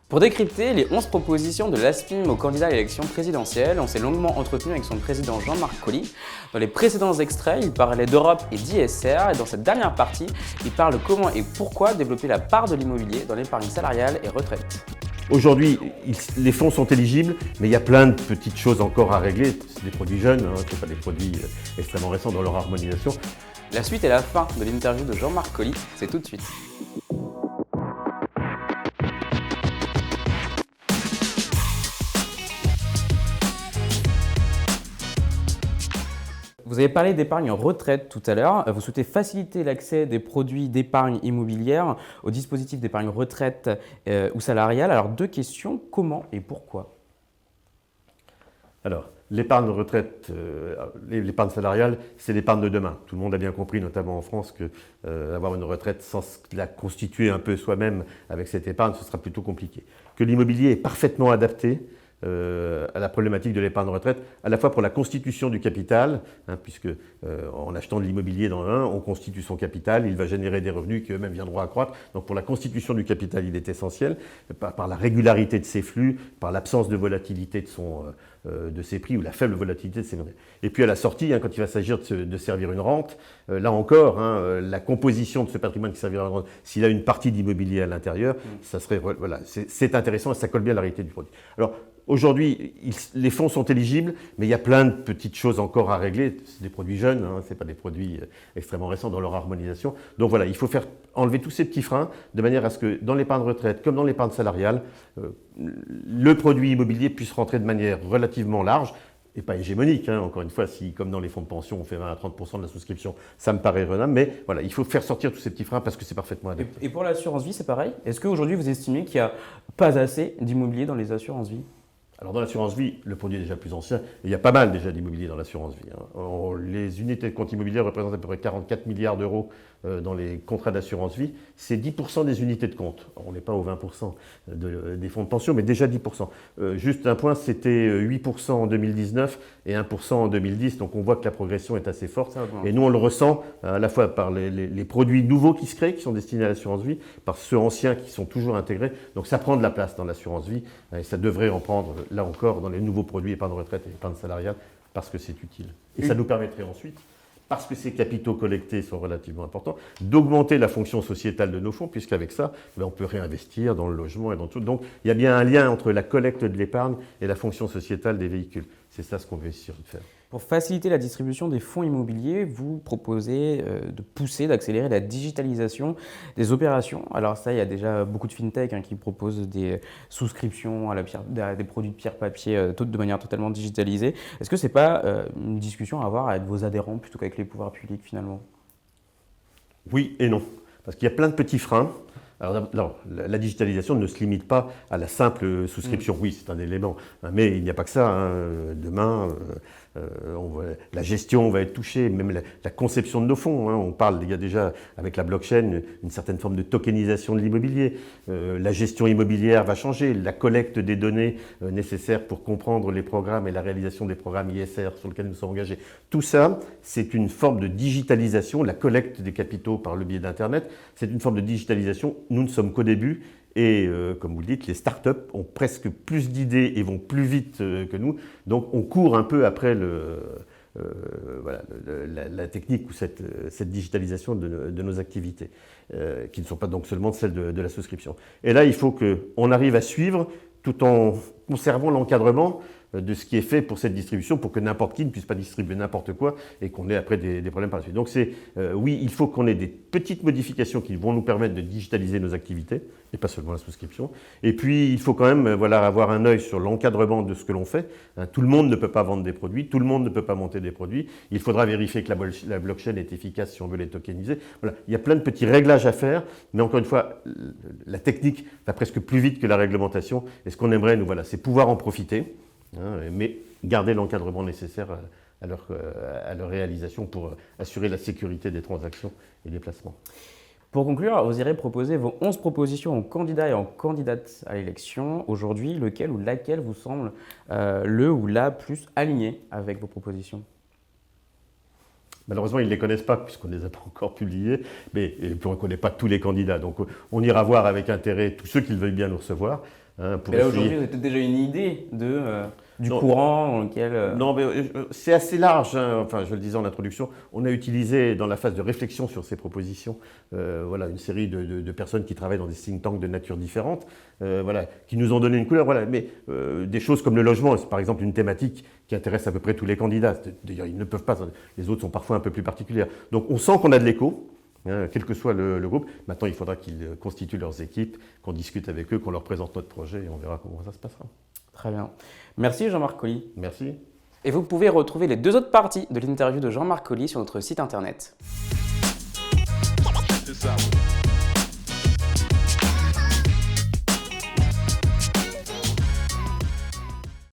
Pour décrypter les 11 propositions de l'ASPIM au candidat à l'élection présidentielle, on s'est longuement entretenu avec son président Jean-Marc Colli. Dans les précédents extraits, il parlait d'Europe et d'ISR, et dans cette dernière partie, il parle comment et pourquoi développer la part de l'immobilier dans l'épargne salariale et retraite. Aujourd'hui, les fonds sont éligibles, mais il y a plein de petites choses encore à régler. C'est des produits jeunes, ce ne sont pas des produits extrêmement récents dans leur harmonisation. La suite et la fin de l'interview de Jean-Marc Colli, c'est tout de suite. Vous avez parlé d'épargne retraite tout à l'heure. Vous souhaitez faciliter l'accès des produits d'épargne immobilière au dispositif d'épargne retraite ou salariale. Alors, deux questions, comment et pourquoi? Alors, l'épargne retraite, l'épargne salariale, c'est l'épargne de demain. Tout le monde a bien compris, notamment en France, que avoir une retraite sans la constituer un peu soi-même avec cette épargne, ce sera plutôt compliqué. Que l'immobilier est parfaitement adapté à la problématique de l'épargne retraite, à la fois pour la constitution du capital, puisque en achetant de l'immobilier dans un, on constitue son capital, il va générer des revenus qui eux-mêmes viendront accroître. Donc pour la constitution du capital, il est essentiel, par la régularité de ses flux, par l'absence de volatilité de ses prix ou la faible volatilité de ses monnaie. Et puis à la sortie, quand il va s'agir de servir une rente, là encore, la composition de ce patrimoine qui servira à la rente, s'il a une partie d'immobilier à l'intérieur, ça serait, voilà, c'est intéressant et ça colle bien à la réalité du produit. Alors, aujourd'hui, les fonds sont éligibles, mais il y a plein de petites choses encore à régler. C'est des produits jeunes, ce n'est pas des produits extrêmement récents dans leur harmonisation. Donc voilà, il faut enlever tous ces petits freins de manière à ce que dans l'épargne retraite, comme dans l'épargne salariale, le produit immobilier puisse rentrer de manière relativement large et pas hégémonique. Encore une fois, si comme dans les fonds de pension, on fait 20 à 30% de la souscription, ça me paraît raisonnable. Mais voilà, il faut faire sortir tous ces petits freins parce que c'est parfaitement adapté. Et pour l'assurance vie, c'est pareil? Est-ce qu'aujourd'hui, vous estimez qu'il n'y a pas assez d'immobilier dans les assurances vie? Alors dans l'assurance vie, le produit est déjà plus ancien, et il y a pas mal déjà d'immobilier dans l'assurance vie. Les unités de compte immobilier représentent à peu près 44 milliards d'euros dans les contrats d'assurance vie. C'est 10% des unités de compte. On n'est pas aux 20% des fonds de pension, mais déjà 10%. Juste un point, c'était 8% en 2019 et 1% en 2010, donc on voit que la progression est assez forte. Et nous on le ressent à la fois par les produits nouveaux qui se créent, qui sont destinés à l'assurance vie, par ceux anciens qui sont toujours intégrés. Donc ça prend de la place dans l'assurance vie, et ça devrait en prendre là encore dans les nouveaux produits épargne retraite et épargne salariale, parce que c'est utile. Et ça nous permettrait ensuite, parce que ces capitaux collectés sont relativement importants, d'augmenter la fonction sociétale de nos fonds, puisqu'avec ça, on peut réinvestir dans le logement et dans tout. Donc il y a bien un lien entre la collecte de l'épargne et la fonction sociétale des véhicules. C'est ça ce qu'on veut essayer de faire. Pour faciliter la distribution des fonds immobiliers, vous proposez de pousser, d'accélérer la digitalisation des opérations. Alors ça, il y a déjà beaucoup de fintech qui proposent des souscriptions à des produits de pierre-papier de manière totalement digitalisée. Est-ce que ce n'est pas une discussion à avoir avec vos adhérents plutôt qu'avec les pouvoirs publics finalement? Oui et non, parce qu'il y a plein de petits freins. Alors, non, la digitalisation ne se limite pas à la simple souscription. Oui, c'est un élément, mais il n'y a pas que ça. Demain, la gestion va être touchée, même la conception de nos fonds. On parle, il y a déjà avec la blockchain une certaine forme de tokenisation de l'immobilier. La gestion immobilière va changer, la collecte des données nécessaires pour comprendre les programmes et la réalisation des programmes ISR sur lesquels nous sommes engagés. Tout ça, c'est une forme de digitalisation. La collecte des capitaux par le biais d'Internet, c'est une forme de digitalisation. Nous ne sommes qu'au début et, comme vous le dites, les startups ont presque plus d'idées et vont plus vite que nous. Donc, on court un peu après la technique ou cette digitalisation de nos activités, qui ne sont pas donc seulement celles de la souscription. Et là, il faut qu'on arrive à suivre tout en conservant l'encadrement de ce qui est fait pour cette distribution, pour que n'importe qui ne puisse pas distribuer n'importe quoi et qu'on ait après des problèmes par la suite. Donc oui, il faut qu'on ait des petites modifications qui vont nous permettre de digitaliser nos activités, et pas seulement la souscription. Et puis, il faut quand même avoir un œil sur l'encadrement de ce que l'on fait. Tout le monde ne peut pas vendre des produits, tout le monde ne peut pas monter des produits. Il faudra vérifier que la blockchain est efficace si on veut les tokeniser. Voilà. Il y a plein de petits réglages à faire, mais encore une fois, la technique va presque plus vite que la réglementation. Et ce qu'on aimerait, nous, c'est pouvoir en profiter, mais garder l'encadrement nécessaire à leur réalisation pour assurer la sécurité des transactions et des placements. Pour conclure, vous irez proposer vos 11 propositions aux candidats et aux candidates à l'élection. Aujourd'hui, lequel ou laquelle vous semble le ou la plus aligné avec vos propositions? Malheureusement, ils ne les connaissent pas puisqu'on ne les a pas encore publiés, mais on ne connaît pas tous les candidats. Donc on ira voir avec intérêt tous ceux qui veulent bien nous recevoir. hein, pour Mais là, essayer- aujourd'hui, vous avez peut-être déjà une idée du Non. courant dans lequel. Non, mais c'est assez large, hein. Enfin, je le disais en introduction, on a utilisé dans la phase de réflexion sur ces propositions, voilà, une série de personnes qui travaillent dans des think tanks de nature différente, voilà, qui nous ont donné une couleur, voilà. Mais des choses comme le logement, c'est par exemple une thématique qui intéresse à peu près tous les candidats. D'ailleurs, ils ne peuvent pas, les autres sont parfois un peu plus particulières. Donc, on sent qu'on a de l'écho. Hein, quel que soit le groupe. Maintenant, il faudra qu'ils constituent leurs équipes, qu'on discute avec eux, qu'on leur présente notre projet et on verra comment ça se passera. Très bien. Merci Jean-Marc Colly. Merci. Et vous pouvez retrouver les 2 autres parties de l'interview de Jean-Marc Colly sur notre site internet. It's out.